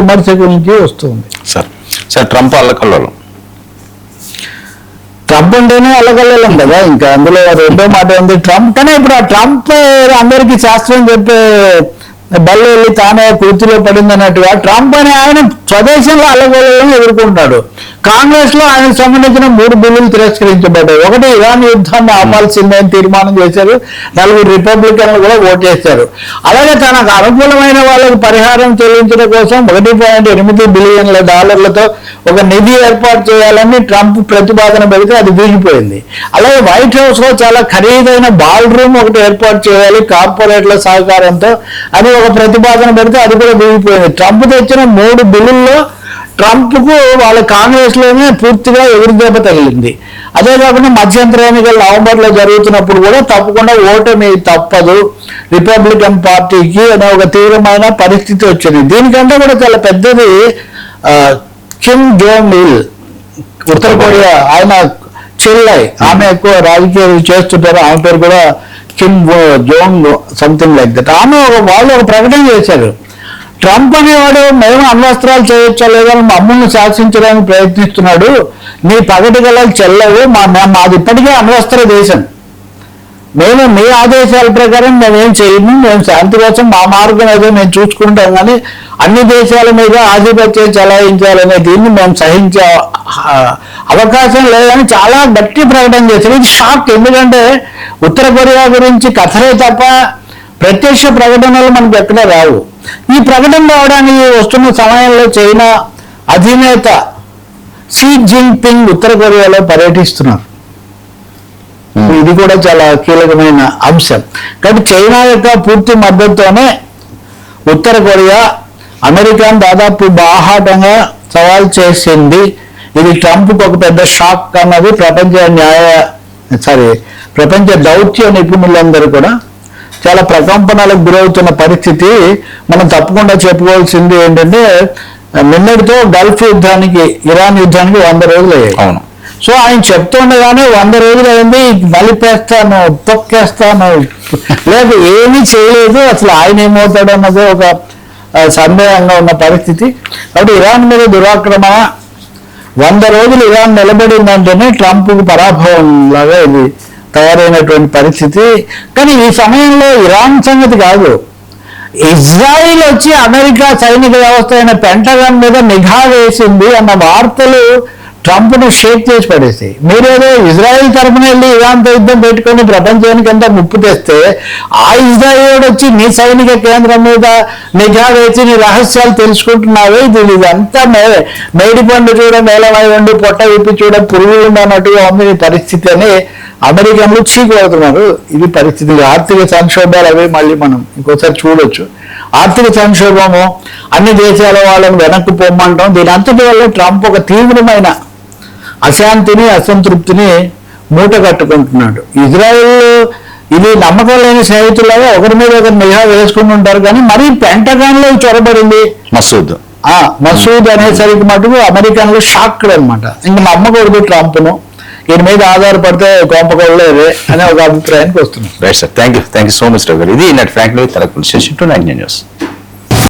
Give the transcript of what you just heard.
విమర్శకుల నుంచి వస్తుంది. సార్ ట్రంప్ అల్లకల్లోలం. ట్రంప్ అంటేనే అల్లకల్లోలం కదా, ఇంకా అందులో రెండో మాట ఉంది ట్రంప్. కానీ ఇప్పుడు ఆ ట్రంప్ అందరికీ శాస్త్రం చెప్పే బల్ల వెళ్ళి తానే కుర్చీలో పడింది అన్నట్టుగా ట్రంప్ అని ఆయన స్వదేశంలో అల్లకల్లోలం ఎదుర్కొంటాడు. కాంగ్రెస్ లో ఆయనకు సంబంధించిన 3 బిల్లులు తిరస్కరించబడ్డాయి. ఒకటి ఇరాన్ యుద్ధాన్ని ఆపాల్సిందని తీర్మానం చేశారు, 4 రిపబ్లికన్లు కూడా ఓట్ చేశారు. అలాగే తనకు అనుకూలమైన వాళ్ళకు పరిహారం చెల్లించడం కోసం $1.8 బిలియన్ల ఒక నిధి ఏర్పాటు చేయాలని ట్రంప్ ప్రతిపాదన పెడితే అది వీగిపోయింది. అలాగే వైట్ హౌస్ లో చాలా ఖరీదైన బాల్ రూమ్ ఒకటి ఏర్పాటు చేయాలి కార్పొరేట్ల సహకారంతో, అది ఒక ప్రతిపాదన పెడితే అది కూడా వీగిపోయింది. ట్రంప్ తెచ్చిన 3 బిల్లుల్లో ట్రంప్కు వాళ్ళ కాంగ్రెస్ లోనే పూర్తిగా ఎదురుదెబ్బ తగిలింది. అదే కాకుండా మధ్యంతర ఎన్నికలు నవంబర్లో జరుగుతున్నప్పుడు కూడా తప్పకుండా ఓటమి తప్పదు రిపబ్లికన్ పార్టీకి అనే ఒక తీవ్రమైన పరిస్థితి వచ్చింది. దీనికంటే కూడా చాలా పెద్దది కిమ్ జోంగ్ ఇల్, ఉత్తర కొరియా ఆయన చెల్లై, ఆమె ఎక్కువ రాజకీయాలు చేస్తుంటారు, ఆమె పేరు కూడా Kim Jong something like that. ఆమె వాళ్ళు ఒక ప్రకటన చేశారు, ట్రంప్ అనేవాడు మేము అణ్వస్త్రాలు చేయొచ్చా లేదా మమ్మల్ని శాసించడానికి ప్రయత్నిస్తున్నాడు, నీ పగటి గలలు చెల్లవు, మాది ఇప్పటికే అణ్వస్త్ర దేశం, మేము మీ ఆదేశాల ప్రకారం మేమేం చేయము, మేము శాంతి కోసం మా మార్గం ఏదో మేము చూసుకుంటాం, కానీ అన్ని దేశాల మీద ఆధిపత్యం చెలాయించాలనే దీన్ని మేము సహించే అవకాశం లేదని చాలా గట్టి ప్రకటన చేశారు. ఇది షాక్, ఎందుకంటే ఉత్తర కొరియా గురించి కథలే తప్ప ప్రత్యక్ష ప్రకటనలు మనకు ఎక్కడ రావు. ఈ ప్రకటన రావడానికి వస్తున్న సమయంలో చైనా అధినేత షీ జిన్పింగ్ ఉత్తర కొరియాలో పర్యటిస్తున్నారు. ఇది కూడా చాలా కీలకమైన అంశం. కాబట్టి చైనా యొక్క పూర్తి మద్దతుతోనే ఉత్తర కొరియా అమెరికాను దాదాపు బాహాటంగా సవాల్ చేసింది. ఇది ట్రంప్కి ఒక పెద్ద షాక్ అన్నది ప్రపంచ దౌత్య నిపుణులందరూ కూడా చాలా ప్రకంపనలకు గురవుతున్న పరిస్థితి. మనం తప్పకుండా చెప్పుకోవాల్సింది ఏంటంటే నిన్నటితో గల్ఫ్ యుద్ధానికి ఇరాన్ యుద్ధానికి 100 రోజులు అయ్యాయి. అవును. సో ఆయన చెప్తుండగానే 100 రోజులు అయింది, నలిపేస్తాను తొక్కేస్తాను లేదు ఏమీ చేయలేదు, అసలు ఆయన ఏమవుతాడు అన్నది ఒక సందేహంగా ఉన్న పరిస్థితి. కాబట్టి ఇరాన్ మీద దురాక్రమణ 100 రోజులు ఇరాన్ నిలబడిందంటేనే ట్రంప్కు పరాభవం లాగా ఇది తయారైనటువంటి పరిస్థితి. కానీ ఈ సమయంలో ఇరాన్ సంగతి కాదు, ఇజ్రాయిల్ వచ్చి అమెరికా సైనిక వ్యవస్థ అయిన పెంటగాన్ మీద నిఘా వేసింది అన్న వార్తలు ట్రంప్ను షేక్ చేసి పడేసి, మీరేదో ఇజ్రాయిల్ తరఫున వెళ్ళి ఇరాన్తో యుద్ధం పెట్టుకొని ప్రపంచానికి అంతా ముప్పు తెస్తే ఆ ఇజ్రాయిల్ వచ్చి నీ సైనిక కేంద్రం మీద నిఘా వేసి నీ రహస్యాలు తెలుసుకుంటున్నావే, ఇదంతా మేడిపండు చూడ మేలమై ఉండి పొట్ట విప్పి చూడ పురుగులు అన్నట్టుగా ఉంది నీ పరిస్థితి అని అమెరికన్లు చీకొడుతున్నారు. ఇది పరిస్థితి. ఆర్థిక సంక్షోభాలు అవి మళ్ళీ మనం ఇంకోసారి చూడొచ్చు. ఆర్థిక సంక్షోభము, అన్ని దేశాల వాళ్ళని వెనక్కి పొమ్మంటాం, దీని అంతటి వల్ల ట్రంప్ ఒక తీవ్రమైన అశాంతిని అసంతృప్తిని మూట కట్టుకుంటున్నాడు. ఇజ్రాయెల్ ఇది నమ్మకం లేని స్నేహితులాగా ఒకరి మీద ఒకరు నిఘా వేసుకుని ఉంటారు, కానీ మరీ పెంటగాన్లో చొరబడింది మసూద్ అనేసరికి మటుకు అమెరికన్లు షాక్డ్ అనమాట. ఇంకా నమ్మకూడదు ట్రంప్ను, దీని మీద ఆధారపడితే గొప్పగొడలేదే అనే ఒక అభిప్రాయానికి వస్తున్నాం. Right sir, thank you so much Ravi గారు. ఇది ఫ్రాంక్లీ తలకుల సెషన్ టు 9 న్యూస్.